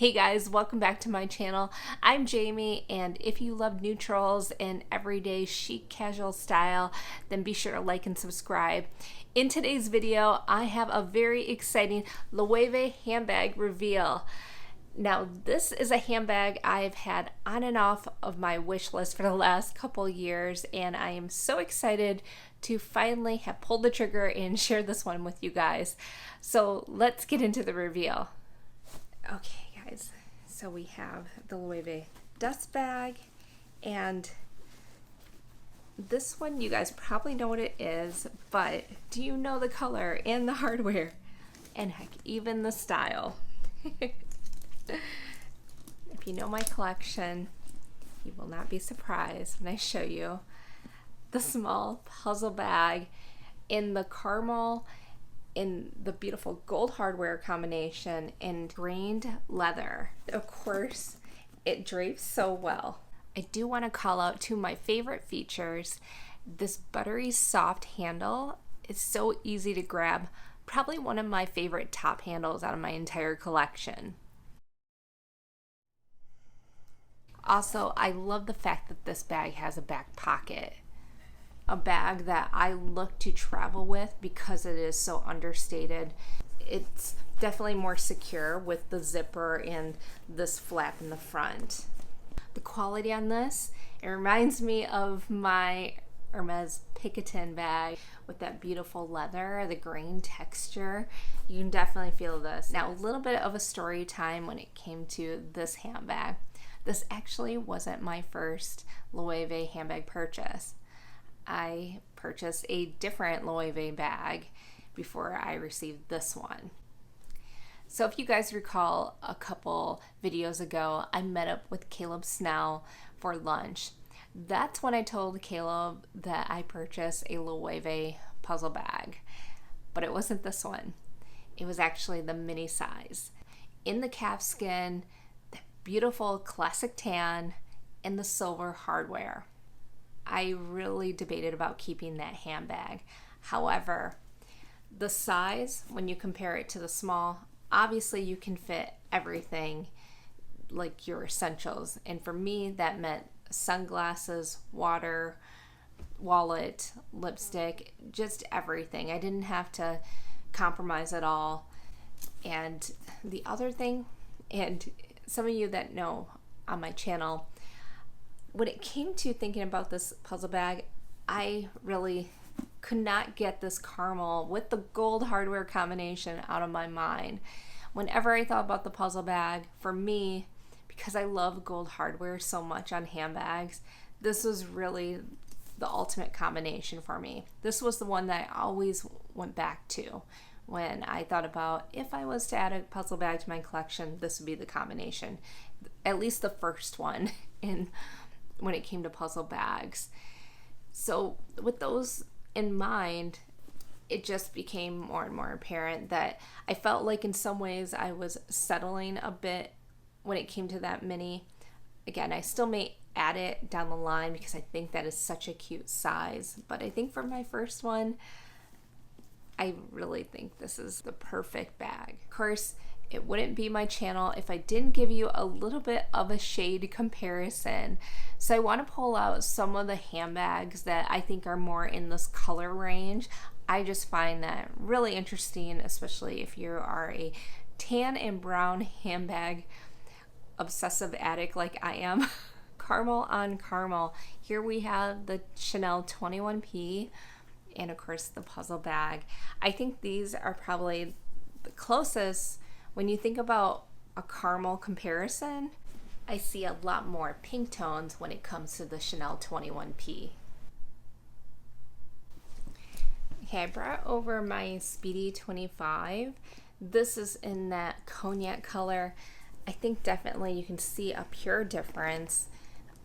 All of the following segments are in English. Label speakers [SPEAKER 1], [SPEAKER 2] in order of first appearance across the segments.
[SPEAKER 1] Hey guys, welcome back to my channel. I'm Jamie, and if you love neutrals and everyday chic casual style, then be sure to like and subscribe. In today's video, I have a very exciting Loewe handbag reveal. Now, this is a handbag I've had on and off of my wish list for the last couple years, and I am so excited to finally have pulled the trigger and share this one with you guys. So let's get into the reveal. Okay guys, so we have the Loewe dust bag, and this one you guys probably know what it is, but do you know the color and the hardware and heck, even the style? If you know my collection, you will not be surprised when I show you the small puzzle bag in the caramel, in the beautiful gold hardware combination, and grained leather. Of course, it drapes so well. I do want to call out two of my favorite features. This buttery soft handle is so easy to grab, probably one of my favorite top handles out of my entire collection. Also, I love the fact that this bag has a back pocket. A bag that I look to travel with because it is so understated. It's definitely more secure with the zipper and this flap in the front. The quality on this, it reminds me of my Hermes Picotin bag with that beautiful leather, the grain texture. You can definitely feel this. Now, a little bit of a story time when it came to this handbag. This actually wasn't my first Loewe handbag purchase. I purchased a different Loewe bag before I received this one. So if you guys recall, a couple videos ago, I met up with Caleb Snell for lunch. That's when I told Caleb that I purchased a Loewe puzzle bag, but it wasn't this one. It was actually the mini size. In the calfskin, the beautiful classic tan, and the silver hardware. I really debated about keeping that handbag. However, the size, when you compare it to the small, obviously you can fit everything, like your essentials. And for me, that meant sunglasses, water, wallet, lipstick, just everything. I didn't have to compromise at all. And the other thing, and some of you that know on my channel, when it came to thinking about this puzzle bag, I really could not get this caramel with the gold hardware combination out of my mind. Whenever I thought about the puzzle bag, for me, because I love gold hardware so much on handbags, this was really the ultimate combination for me. This was the one that I always went back to when I thought about if I was to add a puzzle bag to my collection, this would be the combination. At least the first one when it came to puzzle bags. So with those in mind, it just became more and more apparent that I felt like in some ways I was settling a bit when it came to that mini. Again, I still may add it down the line because I think that is such a cute size, but I think for my first one, I really think this is the perfect bag. Of course, it wouldn't be my channel if I didn't give you a little bit of a shade comparison. So I want to pull out some of the handbags that I think are more in this color range. I just find that really interesting, especially if you are a tan and brown handbag obsessive addict like I am. Caramel on caramel. Here we have the Chanel 21P and of course the puzzle bag. I think these are probably the closest. When you think about a caramel comparison, I see a lot more pink tones when it comes to the Chanel 21P. Okay, I brought over my Speedy 25. This is in that cognac color. I think definitely you can see a pure difference.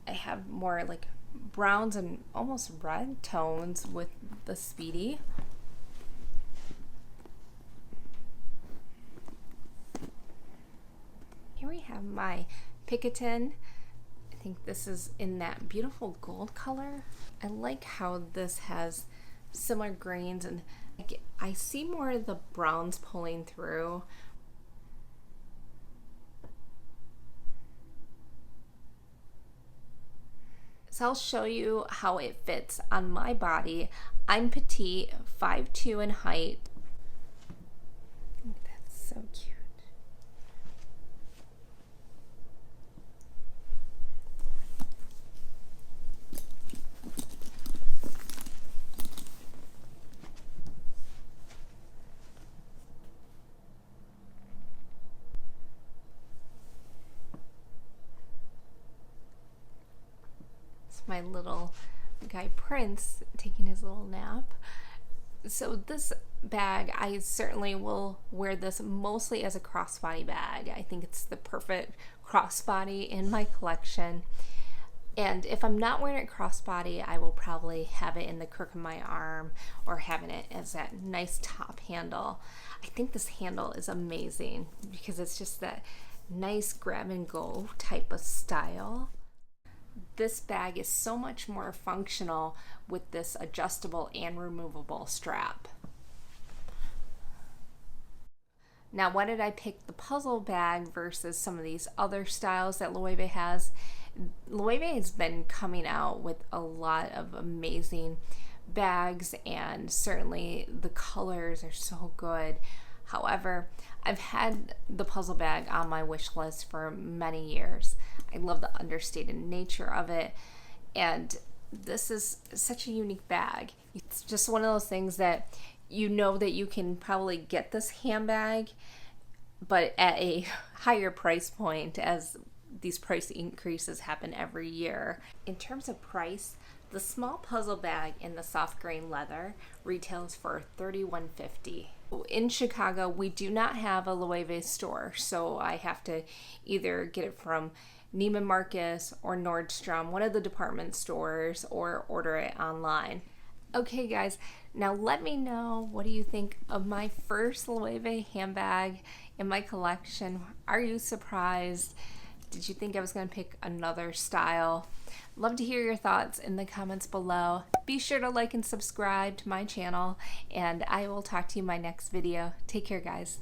[SPEAKER 1] I have more like browns and almost red tones with the Speedy. Here we have my Picotin. I think this is in that beautiful gold color. I like how this has similar grains, and I see more of the browns pulling through. So I'll show you how it fits on my body. I'm petite, 5'2" in height. That's so cute. My little guy Prince taking his little nap. So this bag, I certainly will wear this mostly as a crossbody bag. I think it's the perfect crossbody in my collection. And if I'm not wearing it crossbody, I will probably have it in the crook of my arm or having it as that nice top handle. I think this handle is amazing because it's just that nice grab and go type of style. This bag is so much more functional with this adjustable and removable strap. Now, why did I pick the puzzle bag versus some of these other styles that Loewe has? Loewe has been coming out with a lot of amazing bags, and certainly the colors are so good. However, I've had the puzzle bag on my wish list for many years. I love the understated nature of it, and this is such a unique bag. It's just one of those things that you know that you can probably get this handbag, but at a higher price point, as these price increases happen every year. In terms of price, the small puzzle bag in the soft grain leather retails for $31.50. In Chicago, we do not have a Loewe store, so I have to either get it from Neiman Marcus or Nordstrom, one of the department stores, or order it online. Okay guys, now let me know, what do you think of my first Loewe handbag in my collection? Are you surprised? Did you think I was going to pick another style? Love to hear your thoughts in the comments below. Be sure to like and subscribe to my channel, and I will talk to you in my next video. Take care, guys.